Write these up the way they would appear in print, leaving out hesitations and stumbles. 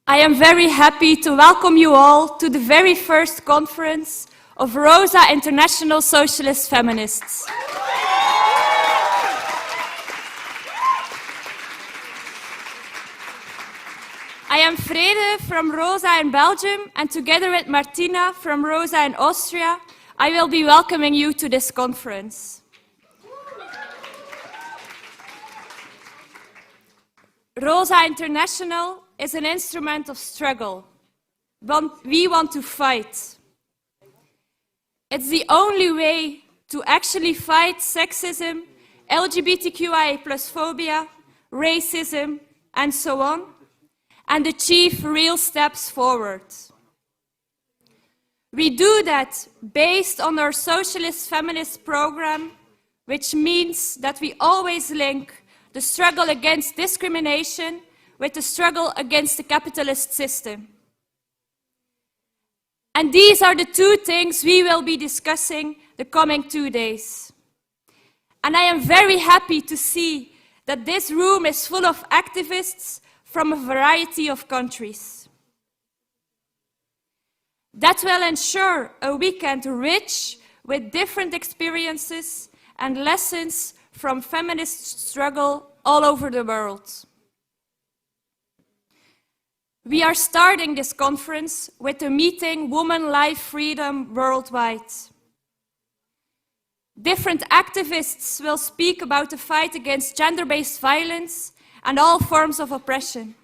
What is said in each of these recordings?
I am very happy to welcome you all to the very first conference of ROSA International Socialist Feminists. I am Frida from ROSA in Belgium, and together with Martina from ROSA in Austria, I will be welcoming you to this conference. ROSA International is an instrument of struggle. We want to fight. It's the only way to actually fight sexism, LGBTQIA+ phobia, racism, and so on, and achieve real steps forward. We do that based on our socialist feminist program, which means that we always link the struggle against discrimination with the struggle against the capitalist system. And these are the two things we will be discussing the coming 2 days. And I am very happy to see that this room is full of activists from a variety of countries. That will ensure a weekend rich with different experiences and lessons from feminist struggle all over the world. We are starting this conference with the meeting Women, Life, Freedom Worldwide. Different activists will speak about the fight against gender-based violence and all forms of oppression.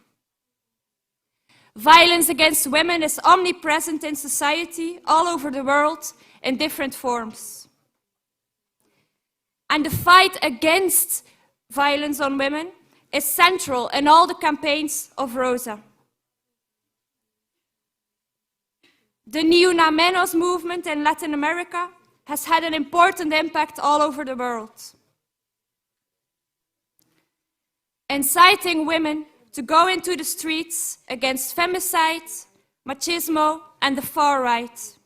Violence against women is omnipresent in society all over the world in different forms. And the fight against violence on women is central in all the campaigns of ROSA. The Ni Una Menos movement in Latin America has had an important impact all over the world, inciting women to go into the streets against femicide, machismo, and the far right.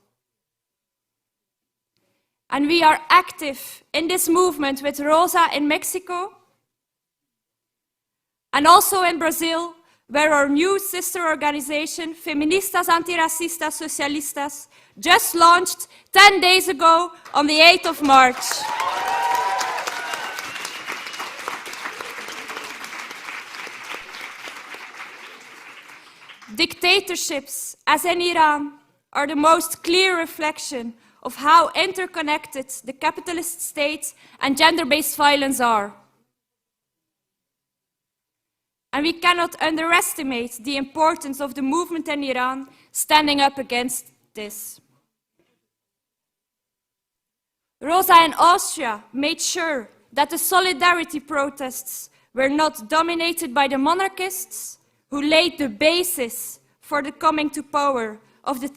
And we are active in this movement with ROSA in Mexico and also in Brazil, where our new sister organization, Feministas Antiracistas Socialistas, just launched 10 days ago on the 8th of March. Dictatorships, as in Iran, are the most clear reflection of how interconnected the capitalist state and gender-based violence are. And we cannot underestimate the importance of the movement in Iran standing up against this. ROSA in Austria made sure that the solidarity protests were not dominated by the monarchists who laid the basis for the coming to power of the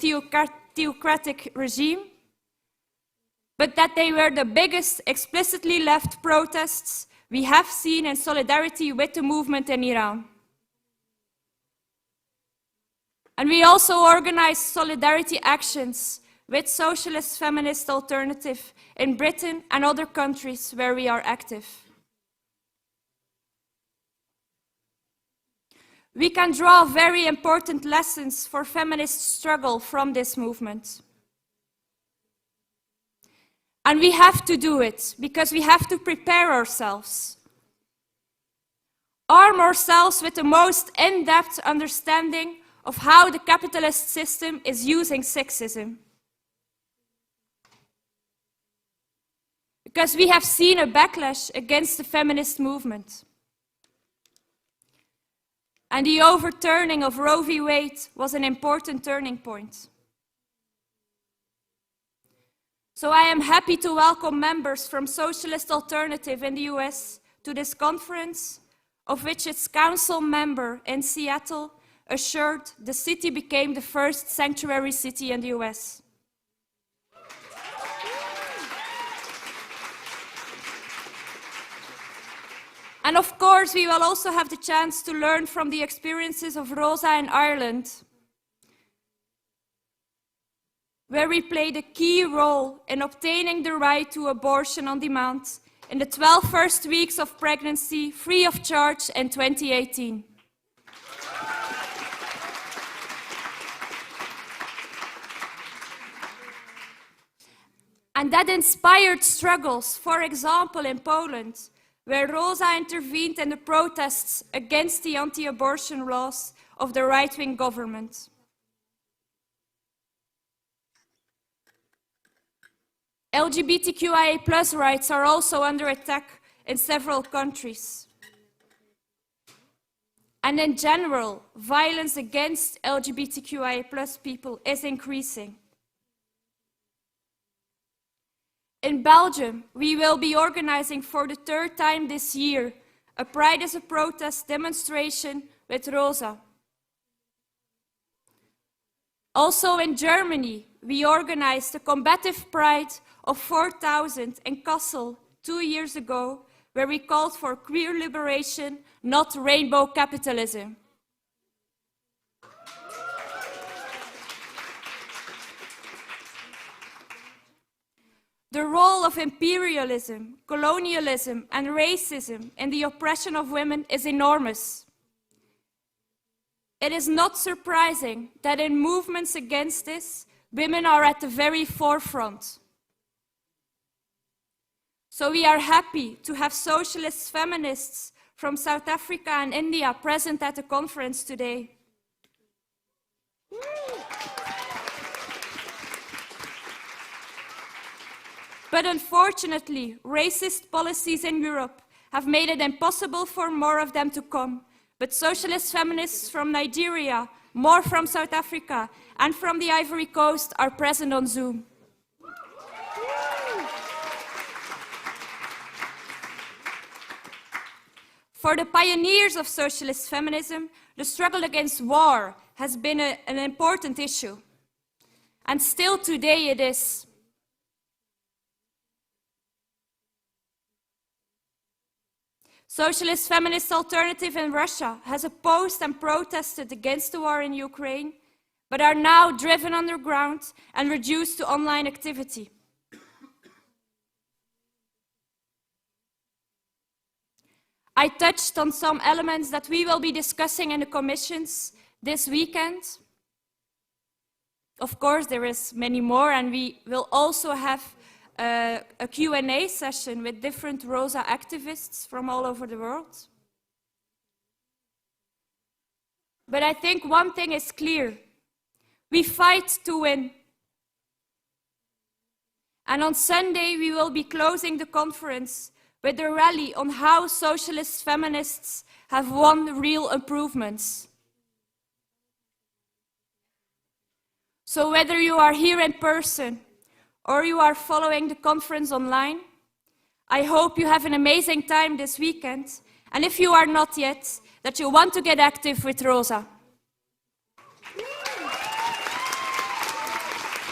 theocratic regime, but that they were the biggest explicitly left protests we have seen in solidarity with the movement in Iran. And we also organized solidarity actions with Socialist Feminist Alternative in Britain and other countries where we are active. We can draw very important lessons for feminist struggle from this movement. And we have to do it because we have to prepare ourselves. Arm ourselves with the most in-depth understanding of how the capitalist system is using sexism. Because we have seen a backlash against the feminist movement. And the overturning of Roe v. Wade was an important turning point. So I am happy to welcome members from Socialist Alternative in the US to this conference, of which its council member in Seattle assured the city became the first sanctuary city in the US. And of course, we will also have the chance to learn from the experiences of ROSA in Ireland, where we played a key role in obtaining the right to abortion on demand in the 12 first weeks of pregnancy, free of charge in 2018. And that inspired struggles, for example, in Poland, where ROSA intervened in the protests against the anti-abortion laws of the right-wing government. LGBTQIA+ rights are also under attack in several countries. And in general, violence against LGBTQIA+ people is increasing. In Belgium, we will be organizing for the 3rd time this year a Pride as a Protest demonstration with ROSA. Also in Germany, we organized a combative pride of 4,000 in Kassel 2 years ago, where we called for queer liberation, not rainbow capitalism. The role of imperialism, colonialism, and racism in the oppression of women is enormous. It is not surprising that in movements against this, women are at the very forefront. So we are happy to have socialist feminists from South Africa and India present at the conference today. But unfortunately, racist policies in Europe have made it impossible for more of them to come. But socialist feminists from Nigeria, more from South Africa, and from the Ivory Coast are present on Zoom. For the pioneers of socialist feminism, the struggle against war has been an important issue. And still today it is. Socialist Feminist Alternative in Russia has opposed and protested against the war in Ukraine, but are now driven underground and reduced to online activity. I touched on some elements that we will be discussing in the commissions this weekend. Of course, there is many more, and we will also have a Q&A session with different ROSA activists from all over the world. But I think one thing is clear. We fight to win. And on Sunday, we will be closing the conference with a rally on how socialist feminists have won real improvements. So whether you are here in person or you are following the conference online, I hope you have an amazing time this weekend, and if you are not yet, that you want to get active with ROSA.